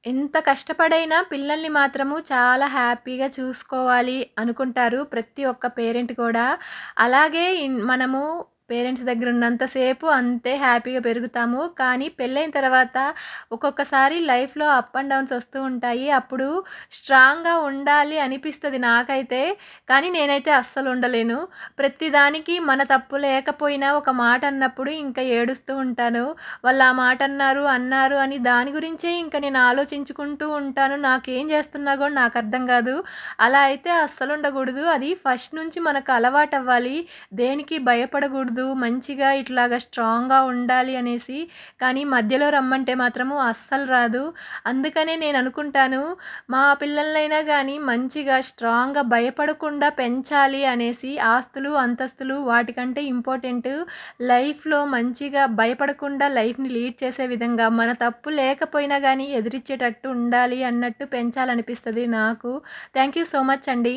ఎంత కష్టపడైనా పిల్లల్ని మాత్రము చాలా హ్యాపీగా చూసుకోవాలి అనుకుంటారు ప్రతి ఒక్క పేరెంట్ కూడా. అలాగే మనము పేరెంట్స్ దగ్గర ఉన్నంత సేపు అంతే హ్యాపీగా పెరుగుతాము. కానీ పెళ్ళైన తర్వాత ఒక్కొక్కసారి లైఫ్‌లో అప్ అండ్ డౌన్స్ వస్తూ ఉంటాయి. అప్పుడు స్ట్రాంగ్‌గా ఉండాలి అనిపిస్తది నాకైతే. కానీ నేనైతే అస్సలు ఉండలేను. ప్రతిదానికి మన తప్పు లేకపోయినా ఒక మాట అన్నప్పుడు ఇంకా ఏడుస్తూ ఉంటాను. వాళ్ళు ఆ మాట అన్నారు అని దాని గురించే ఇంక నేను ఆలోచించుకుంటూ ఉంటాను. నాకేం చేస్తున్నా గూడా నాకర్థం గాదు. అలా అయితే అస్సలుండగూడదు. అది ఫస్ట్ నుంచి మనకు అలవాటవ్వాలి. దేనికి భయపడగూడదు. మంచిగా ఇట్లాగా స్ట్రాంగ్‌గా ఉండాలి అనేసి. కానీ మధ్యలో రమ్మంటే మాత్రము అస్సలు రాదు. అందుకనే నేననుకుంటాను, మా పిల్లలనైనా గానీ మంచిగా స్ట్రాంగ్‌గా భయపడకుండా పెంచాలి అనేసి. ఆస్తులు, అంతస్తులు వాటికంటే ఇంపార్టెంటు లైఫ్‌లో మంచిగా భయపడకుండా లైఫ్‌ని లీడ్ చేసే విధంగా, మన తప్పు లేకపోయినా గానీ ఎదిరిచ్చేటట్టు ఉండాలి అన్నట్టు పెంచాలనిపిస్తది నాకు. థాంక్ యూ సో మచ్ అండి.